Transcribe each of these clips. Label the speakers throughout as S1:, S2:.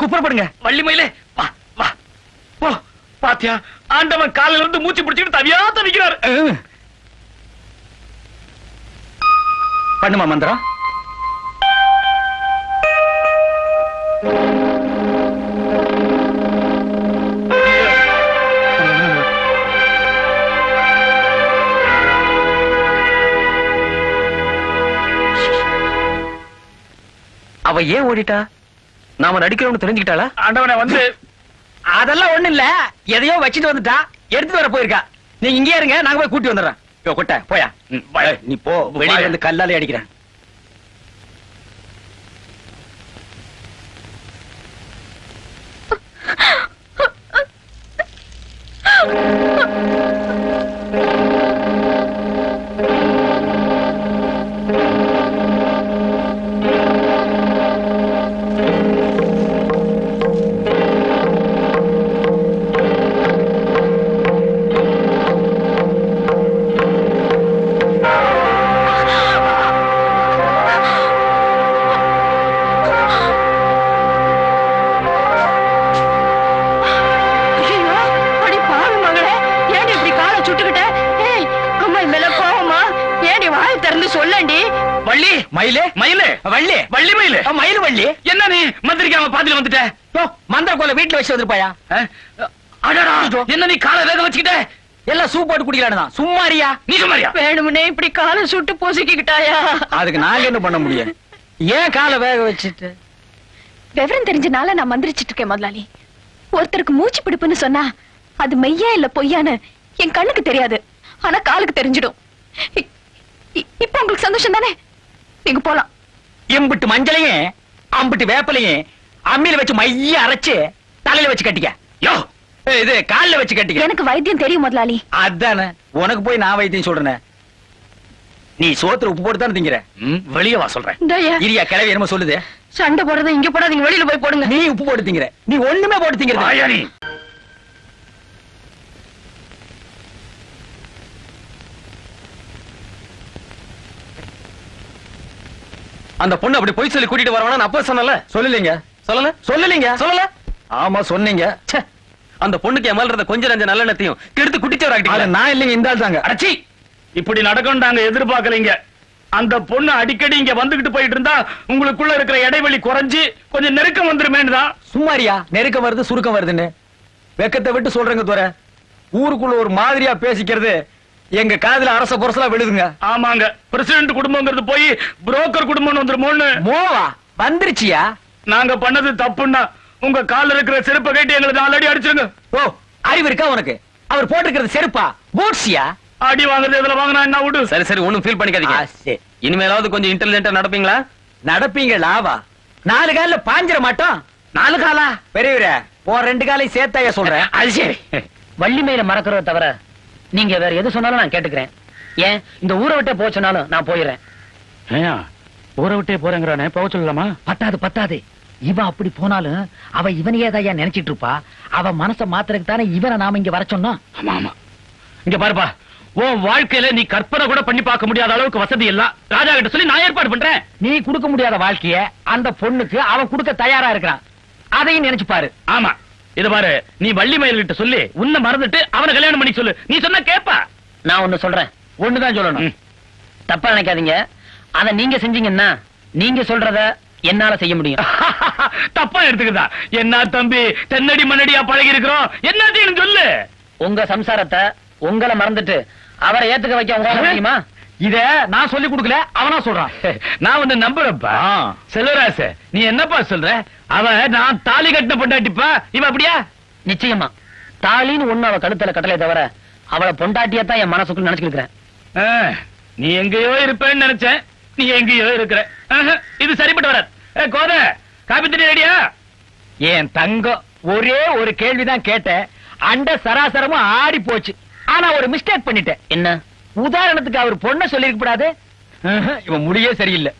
S1: குப்புறப்படுங்க.
S2: வள்ளிமயிலே வா வா போ. பாத்தியா, ஆண்டவன் காலில இருந்து மூச்சு பிடிச்சிட்டு தவியா தவிக்கிறாரு.
S1: பண்ணுமா மந்திரம். அவ ஏன் ஓடிட்டா? நாம நடிக்கிறோம்னு தெரிஞ்சுக்கிட்டாளா?
S2: ஆண்டவனை வந்து
S1: அதெல்லாம் ஒண்ணு இல்ல, எதையோ வச்சுட்டு வந்துட்டா, எடுத்துட்டு வர போயிருக்கா. நீங்க இங்கே இருங்க, நாங்க போய் கூட்டி வந்துடுறேன். கொட்ட போயா. நீ போ, வெளியே வந்து கல்லாலே அடிக்கிறேன்.
S2: வள்ளி
S1: மயிலே
S2: மயிலே
S1: வள்ளி
S2: வள்ளி மயிலே
S1: மயில் வள்ளி.
S2: என்ன நீ மந்திரிக்காம பாதியில வந்துட்ட?
S1: மந்திர கோல வீட்டுல வச்சு வந்துருப்பாயா?
S2: அடடா, என்ன நீ காலை வேக வச்சுக்கிட்ட?
S1: எல்லாம் சூப் போட்டு குடிக்கலான்னு. சும்மாரியா
S2: நீ சும்மாரியா?
S3: வேணும்னே இப்படி காலை சுட்டு பொசுக்கிட்டாயா?
S1: அதுக்கு நாங்க என்ன பண்ண முடியும்? ஏன் காலை வேக வச்சுட்டு?
S3: விவரம் தெரிஞ்சனால நான் மந்திரிச்சிட்டு இருக்கேன் முதலாளி. ஒருத்தருக்கு மூச்சு பிடிப்புன்னு சொன்னா அது மெய்யா இல்ல பொய்யான்னு என் கண்ணுக்கு தெரியாது, ஆனா காலுக்கு தெரிஞ்சிடும். இப்ப உங்களுக்கு சந்தோஷம் தானே? நீங்க போலாம்.
S1: எம்பிட்டு மஞ்சளையும் அம்பிட்டு வேப்பலையும் அம்மியில வச்சு மைய அரைச்சு தலையில வச்சு கட்டிக்க. யோ, இது கால்ல வச்சு கட்டிக்க.
S3: எனக்கு வைத்தியம் தெரியும் முதலாளி.
S1: அதானே, உனக்கு போய் நான் வைத்தியம் சொல்றேன். நீ சோத்துல உப்பு போட்டு தானே திங்கிற.
S2: வெளியே வா சொல்றேன்.
S1: இரியா, கிளவி என்னமோ சொல்லுது.
S3: சண்டை போடுறது இங்க போடாதீங்க, வெளியில போய் போடுங்க.
S1: நீ உப்பு போட்டு திங்கிற, நீ ஒண்ணுமே போட்டு திங்கிறது.
S2: நீ
S1: அந்த பொண்ணு அப்படி போய் சொல்லி கூட்டிட்டு வரவானா அப்ப சொன்னல. சொல்லலீங்க. சொல்லல. ஆமா சொன்னீங்க.
S2: அந்த பொண்ணுக்கு எமல்றத கொஞ்சம் நஞ்ச நல்லெண்ணத்தையும் கெடுத்து குட்டிச்சவராக்கிட்டீங்க.
S1: நான் இல்லைங்க, இந்த ஆள் தாங்க.
S2: அடச்சி, இப்படி நடக்கும் நாங்க எதிர்பார்க்கலீங்க. அந்த பொண்ணு அடிக்கடி இங்க வந்துகிட்டு போயிட்டு இருந்தா உங்களுக்குள்ள இருக்கிற இடைவெளி குறைஞ்சு கொஞ்சம் நெருக்கம் வந்துருமேன்னு தான்.
S1: சும்மாரியா, நெருக்கம் வருது சுருக்கம் வருதுன்னு வெக்கத்தை விட்டு சொல்றேங்க தோற. ஊருக்குள்ள ஒரு மாதிரியா பேசிக்கிறது எங்க காதுல அரச புரசலா விழுதுங்க.
S2: ஆமாங்க, பிரசிடென்ட் குடும்பங்கிறது போய் புரோக்கர் குடும்பம் வந்துருமோன்னு.
S1: மோவா வந்துருச்சியா?
S2: நாங்க பண்ணது தப்புன்னா உங்க கால்ல இருக்கிற செருப்பை கேட்டு எங்களுக்கு ஆல்ரெடி அடிச்சிருங்க.
S1: ஓ, அறிவு இருக்கா உனக்கு? அவர் போட்டிருக்கிறது செருப்பா பூட்ஸியா?
S2: அடி வாங்குறது இதுல வாங்கினா என்ன விடு.
S1: சரி சரி, ஒண்ணும் ஃபீல் பண்ணிக்காதீங்க. இனிமேலாவது கொஞ்சம் இன்டெலிஜென்ட்டா நடப்பீங்களா? நடப்பீங்களாவா? 4 கால்ல பாஞ்சிர மாட்டோம். 4 காலா? பெரியவரே, போற 2 காலையும் சேர்த்தாயா சொல்றேன்.
S2: அது சரி.
S4: வள்ளி மேல மறக்கிறத தவிர நீங்க வேற எது சொன்னாலும் நான் கேட்டுக்கிறேன். ஏன் இந்த ஊரை விட்டே போக சொன்னாலும் நான் போயிடுறேன்.
S2: ஊரை விட்டே போறேங்கிறானே, போக சொல்லலாமா?
S4: பத்தாது. இவன் அப்படி போனாலும் அவ இவனையே தான் நினைச்சிட்டு இருப்பா. அவ மனச மாத்திரக்கு தானே இவனை நாம இங்க வர சொன்னோம்.
S2: ஆமா, இங்க பாருப்பா, உன் வாழ்க்கையில நீ கற்பனை கூட பண்ணி பார்க்க முடியாத அளவுக்கு வசதி எல்லாம் ராஜா கிட்ட சொல்லி நான் ஏற்பாடு பண்றேன்.
S4: நீ கொடுக்க முடியாத வாழ்க்கைய அந்த பொண்ணுக்கு அவன் கொடுக்க தயாரா இருக்கிறான். அதையும் நினைச்சு பாரு.
S2: ஆமா, இது பாரு, நீ வள்ளி மயில் கிட்ட சொல்லி உன்னை மறந்துட்டு அவனை கல்யாணம் பண்ணி சொல்லு. நீ சொன்னா கேப்பா.
S4: நான் ஒண்ணு சொல்றேன், ஒண்ணுதான் சொல்லணும். தப்பா நினைக்காதீங்க. அத நீங்க செஞ்சீங்கன்னா நீங்க சொல்றத என்னால செய்ய முடியும்.
S2: தப்பா எடுத்துக்குதா? என்ன தம்பி, தென்னடி மண்ணடியா பழகி இருக்கிறோம், என்னத்தையும் சொல்லு.
S4: உங்க சம்சாரத்தை உங்களை மறந்துட்டு அவரை ஏத்துக்க வைக்க உங்களால முடியுமா?
S2: இத நான் சொல்லி கொடுக்கல, அவனா சொல்றான். நான் வந்து நம்புறப்பா. செல்வராச, நீ என்னப்பா சொல்ற? அவ நான் தாலி கட்டின பொண்டாட்டிப்பா, இவ அப்படியா?
S4: நிச்சயமா தாலின்னு ஒண்ணு அவ கழுத்துல கட்டளை தவிர அவளை பொண்டாட்டியத்தான் என் மனசுக்குள்ள நினைச்சுக்கிறேன்.
S2: நீ எங்கேயோ இருப்பேன்னு நினைச்சேன், நீ எங்கேயோ இருக்கிற. இது சரிப்பட்டு வராது. கோத, காபி தண்ணி ரெடியா?
S1: என் தங்கம், ஒரே ஒரு கேள்விதான் கேட்டேன். அண்ட சராசரமும் ஆடி போச்சு. ஆனா ஒரு மிஸ்டேக் பண்ணிட்டேன்.
S4: என்ன?
S1: உதாரணத்துக்கு அவர் பொண்ண சொல்லிருக்க கூடாது. இவன் முடியே சரியில்லை.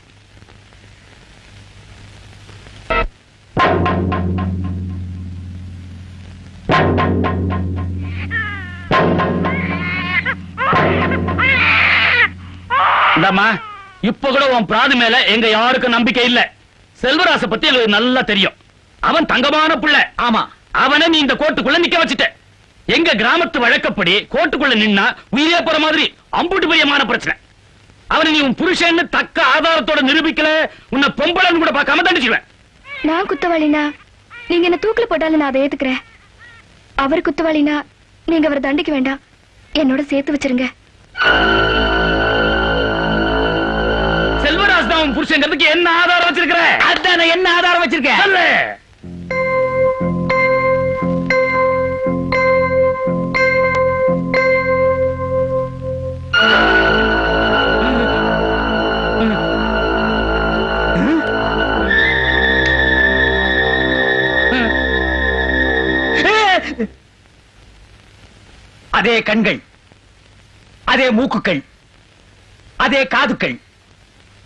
S2: இந்தாமா, இப்ப கூட உன் பிராது மேல எங்க யாருக்கும் நம்பிக்கை இல்ல. செல்வராச பத்தி எங்களுக்கு நல்லா தெரியும். அவன் தங்கமான புள்ள.
S1: ஆமா,
S2: அவனை நீ இந்த கோர்ட்டுக்குள்ள நிக்க வச்சுட்ட. எங்க கிராமத்து வழக்கப்படி கோர்ட்டுக்குள்ள நின்னா உயிரே போற மாதிரி அம்புட்டு பெரியமான பிரச்சனை. அவனை நீ உன் புருஷன்னு தக்க ஆதாரத்தோட நிரூபிக்கல, உன்னை பொம்பளைன்னு கூட பார்க்காம தண்டிச்சுவேன்.
S3: நான் குத்தவாளினா நீங்க என்ன தூக்கில போட்டாலும் நான் அதை ஏத்துக்கிறேன். அவர் குத்தவாளினா நீங்க அவரை தண்டிக்க வேண்டாம், என்னோட சேர்த்து வச்சிருங்க.
S2: செல்வராஜ் தான் உன் புருஷங்கிறதுக்கு என்ன ஆதாரம் வச்சிருக்கிற?
S1: அதான் என்ன ஆதாரம் வச்சிருக்கேன்?
S2: சொல்லு.
S1: அதே கண்கள், அதே மூக்குகள், அதே காதுக்கள்.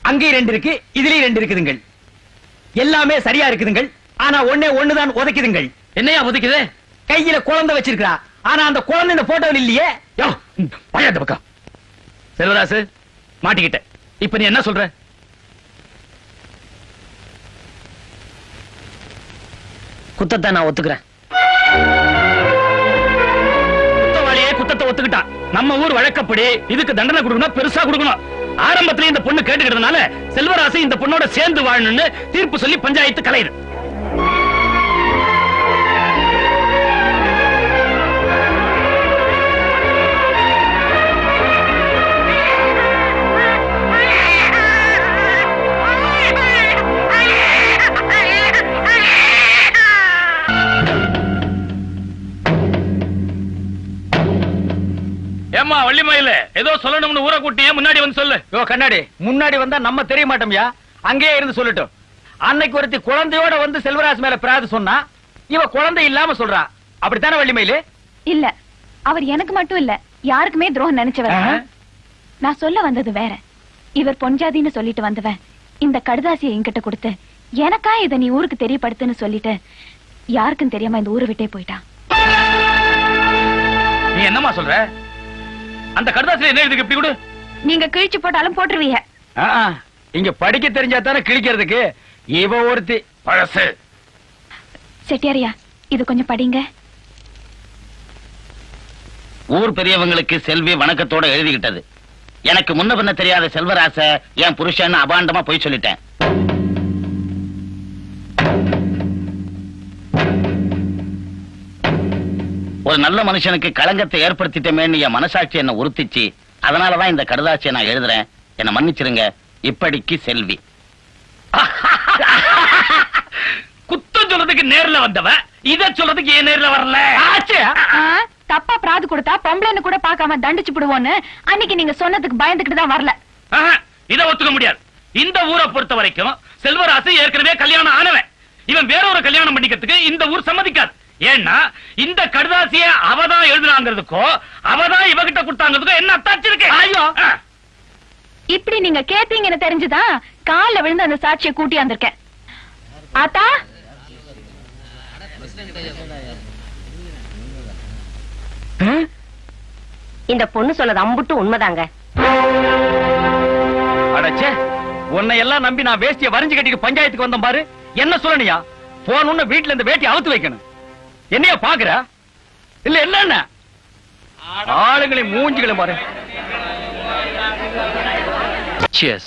S1: அங்கே 2 இருக்கு, இதுலயும் 2 இருக்குதுங்கள். எல்லாமே சரியா இருக்குதுங்கள். ஆனா ஒண்ணுதான் உதைக்குதுங்கள்.
S2: என்னையா ஒதுக்குது?
S1: கையில குழந்தை வச்சிருக்கா, ஆனா அந்த குழந்தை இந்த போட்டோவில் இல்லையே.
S2: யோ, பழைய பக்கம். செல்வராசு, மாட்டிக்கிட்ட. இப்ப நீ என்ன சொல்ற?
S4: குத்தத்தை நான் ஒத்துக்கிறேன்.
S2: குத்தவாளியே குத்தத்தை ஒத்துக்கிட்டான். நம்ம ஊர் வழக்கப்படி இதுக்கு தண்டனை கொடுக்கணும், பெருசா கொடுக்கணும். ஆரம்பத்திலே இந்த பொண்ணு கேட்டுக்கிறதுனால செல்வராசு இந்த பொண்ணோட சேர்ந்து வாழணும்னு தீர்ப்பு சொல்லி பஞ்சாயத்து கலையுது. ஏம்மா வள்ளிமயில, ஏதோ சொல்லணும்னு ஊரை கூட்டியே, முன்னாடி வந்து சொல்லு.
S1: யோ கண்ணாடி, முன்னாடி வந்தா நம்ம தெரிய மாட்டோம்யா, அங்கேயே இருந்து சொல்லட்டும். அன்னைக்கு ஒருத்தி குழந்தையோட வந்து செல்வராஜ் மேல பிராது சொன்னா, இவ குழந்தை இல்லாம சொல்றா. அப்படித்தானே வள்ளிமயிலு?
S3: இல்ல, அவர் எனக்கு மட்டும் இல்ல, யாருக்குமே துரோகம் நினைச்சவர். நான் சொல்ல வந்தது வேற. இவர் பொஞ்சாதின்னு சொல்லிட்டு வந்தவன் இந்த கடுதாசியை என்கிட்ட கொடுத்து, எனக்கா இதை நீ ஊருக்கு தெரியப்படுத்துன்னு சொல்லிட்டு யாருக்கும் தெரியாம இந்த ஊரை விட்டே போயிட்டான்.
S2: நீ என்னமா சொல்ற? அந்த கடுதாசில என்ன எழுதுக்கு? இப்படி கொடு.
S3: நீங்க கிழிச்சு போட்டாலும் போட்டுருவீங்க.
S1: இங்க படிக்க தெரிஞ்சா தானே கிழிக்கிறதுக்கு. இவ ஒருத்தி
S2: பழசு.
S3: செட்டியாரியா, இது கொஞ்சம் படிங்க.
S5: ஊர் பெரியவங்களுக்கு செல்வி வணக்கத்தோட எழுதிக்கிட்டது. எனக்கு முன்ன பின்ன தெரியாத செல்வராச என் புருஷன் அபாண்டமா போய் சொல்லிட்டேன். ஒரு நல்ல மனுஷனுக்கு களங்கத்தை ஏற்படுத்திட்டமேன்னு என் மனசாட்சி என்ன உறுத்திச்சு. அதனாலதான் இந்த கடுதாசியை நான் எழுதுறேன். என்ன மன்னிச்சிருங்க. இப்படிக்கு செல்வி.
S2: குத்தம் சொல்றதுக்கு நேர்ல வந்தவ, இத சொல்றதுக்கு ஏன் நேர்ல வரல?
S3: தப்பா பிராது கொடுத்தா பொம்பளைன்னு கூட பார்க்காம தண்டிச்சு விடுவோன்னு அன்னைக்கு நீங்க சொன்னதுக்கு பயந்துகிட்டு தான் வரல.
S2: இத ஒத்துக்க முடியாது. இந்த ஊரை பொறுத்த வரைக்கும் செல்வராசு ஏற்கனவே கல்யாணம் ஆனவன். இவன் வேற ஒரு கல்யாணம் பண்ணிக்கிறதுக்கு இந்த ஊர் சம்மதிக்காது. ஏன்னா இந்த கடுதாசிய அவதான் எழுதுறாங்கிறதுக்கோ அவதான் இவகிட்ட கொடுத்தாங்கிறதுக்கோ என்ன அத்தாட்சி இருக்கு? ஐயோ,
S3: இப்படி நீங்க கேப்பீங்கன்னு தெரிஞ்சுதான் கால்ல விழுந்து அந்த சாட்சியை கூட்டி வந்திருக்கேன். ஆத்தா,
S6: இந்த பொண்ணு சொன்னது அம்புட்டு உண்மைதாங்க.
S1: அடச்சே, உன்னை எல்லாம் நம்பி நான் வேஷ்டிய வரைஞ்சு கட்டிட்டு பஞ்சாயத்துக்கு வந்தோம் பாரு. என்ன சொல்லணியா? போன வீட்டுல இந்த வேட்டி அவுத்து வைக்கணும். என்னையா பாக்குற? இல்ல என்ன ஆளுங்களை மூஞ்சிகளை பாரு.
S7: Cheers.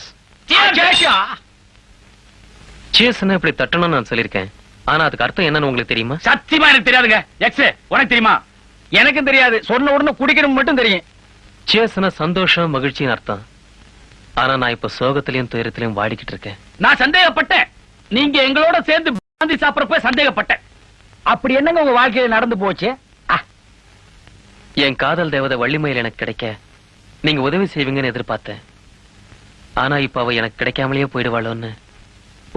S7: Cheersன்னு இப்படி தட்டணும்னு நான் சொல்லிருக்கேன். ஆனா அதுக்கு அர்த்தம் என்னன்னு உங்களுக்கு தெரியுமா?
S2: சத்தியமா எனக்கு தெரியாதுங்க. எக்ஸ், உனக்கு தெரியுமா?
S1: எனக்கும் தெரியாது. சொன்ன உடனே குடிக்கணும் மட்டும் தெரியும்.
S7: Cheersன்னா சந்தோஷம், மகிழ்ச்சின்னு அர்த்தம். ஆனா நான் இப்ப சோகத்திலையும் துயரத்திலையும் வாடிக்கிட்டு இருக்கேன்.
S2: நான் சந்தேகப்பட்டேன். நீங்க எங்களோட சேர்ந்து பாந்தி சாப்பிடறப்ப சந்தேகப்பட்டேன்.
S1: அப்படி என்னங்க உங்க வாழ்க்கையில நடந்து போச்சு?
S7: என் காதல் தேவதை வள்ளிமயில் எனக்கு கிடைக்க நீங்க உதவி செய்வீங்கன்னு எதிர்பார்த்தேன். ஆனா இப்ப அவ எனக்கு கிடைக்காமலேயே போயிடுவாளோன்னு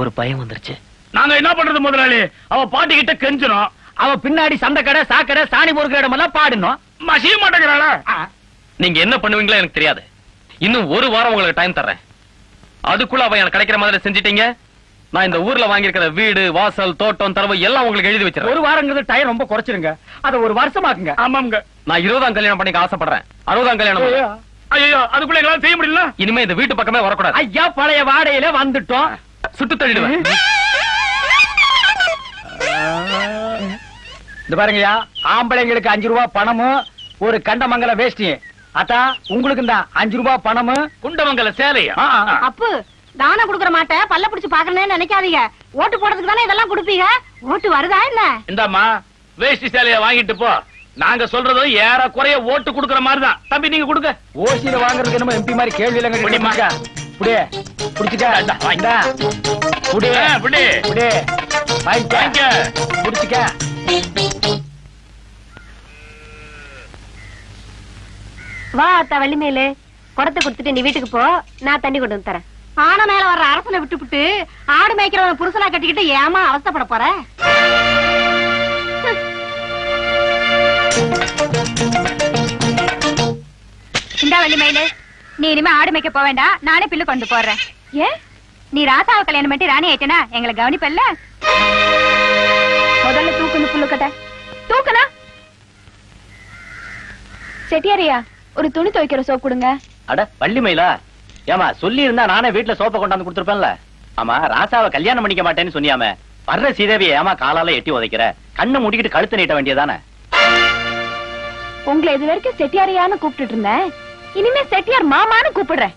S7: ஒரு பயம் வந்துருச்சு.
S2: நாங்க என்ன பண்றது முதலாளி? அவ பாட்டி கிட்ட கெஞ்சணும்.
S1: அவ பின்னாடி சந்த கடை, சாக்கடை, சாணி பொறுக்கிற இடமெல்லாம் பாடணும்.
S2: மசிய மாட்டேங்கிறாளா?
S7: நீங்க என்ன பண்ணுவீங்களோ எனக்கு தெரியாது. இன்னும் ஒரு வாரம் உங்களுக்கு டைம் தர்றேன். அதுக்குள்ள அவ எனக்கு கிடைக்கிற மாதிரி செஞ்சிட்டீங்க, நான் இந்த ஊர்ல வாங்கியிருக்கிற வீடு, வாசல், தோட்டம், தரவு எல்லாம் உங்களுக்கு எழுதி வச்சிருக்கேன்.
S1: ஒரு வாரங்கிறது டைம் ரொம்ப குறைச்சிருங்க. அதை ஒரு வருஷமாக்குங்க.
S2: ஆமாங்க.
S7: நான் 20ஆம் கல்யாணம் பண்ணிக்க ஆசைப்படுறேன். 60ஆம் கல்யாணம் பண்ண.
S2: ஐயோ, அதுக்குள்ள எங்களால செய்ய முடியல.
S7: இனிமே இந்த வீட்டு பக்கமே வரக்கூடாது.
S1: ஐயா, பழைய வாடையில வந்துட்டோம்.
S7: சுட்டு தள்ளிடுவேன்.
S1: இந்த பாருங்கய்யா, ஆம்பளைங்களுக்கு 5 ரூபாய் பணமும் ஒரு கண்டமங்கல வேஷ்டி. அத்தா உங்களுக்கு தான் 5 ரூபாய் பணமும்
S2: குண்டமங்கல சேலையா?
S6: அப்பு தானம் கொடுக்கற மாட்டேன் பல்ல பிடிச்சு பாக்கணும்னு நினைக்காதீங்க. ஓட்டு போடுறதுக்கு தானே இதெல்லாம் கொடுப்பீங்க. ஓட்டு வருதா என்ன?
S2: இந்தாம்மா வேஷ்டி சேலைய வாங்கிட்டு போ. நாங்க சொல்றதும் ஏறக்குறைய ஓட்டு குடுக்கற மாதிரி தான். தம்பி நீங்க கொடுங்க.
S1: ஓசியில வாங்குறதுக்கு என்னமோ எம்பி மாதிரி கேள்வி எல்லாம்
S2: புடிமா.
S1: புடியே புடிச்சுக்க. இந்தா புடியே
S2: புடி.
S1: புடியே வாங்கிக்க
S2: வாங்கிக்க.
S1: புடிச்சுக்க.
S6: வா அத்தா வள்ளிமேலு, குடத்தை கொடுத்துட்டு நீ வீட்டுக்கு போ, நான் தண்ணி கொண்டு வந்து தரேன். ஆன மேல வர்ற அரசனை விட்டுப்புட்டு ஆடு மேய்க்கிறவன புருஷனா கட்டிக்கிட்டு ஏமா அவஸ்தைப்பட போற?
S3: இந்த வள்ளிமயிலு, நீ இனிமே ஆடு மேய்க்க போக வேண்டாம், நானே பில்லு கொண்டு போடுறேன். ஏன் நீ ராசாவை கல்யாணம் பண்ணி ராணி ஆயிட்டனா எங்களை கவனிப்பல்ல? முதல்ல தூக்குன்னு புல்லுக்கட்ட தூக்குனா. செட்டியாரியா, ஒரு துணி துவைக்கிற சோப் கொடுங்க.
S4: அட வள்ளி மயிலா, ஏமா சொல்லி இருந்தா நானே வீட்டுல சோப்பை கொண்டாந்து கொடுத்துருப்பேன்ல. ஆமா, ராசாவை கல்யாணம் பண்ணிக்க மாட்டேன்னு சொன்னியாம வர்ற சீதேவியை ஏமா காலால எட்டி உதைக்கிற? கண்ணை முடிக்கிட்டு கழுத்து நீட்ட வேண்டியதானே?
S3: உங்களை இது வரைக்கும் செட்டியாரியான்னு கூப்பிட்டுட்டு இருந்தேன், இனிமே செட்டியார் மாமான்னு கூப்பிடுறேன்.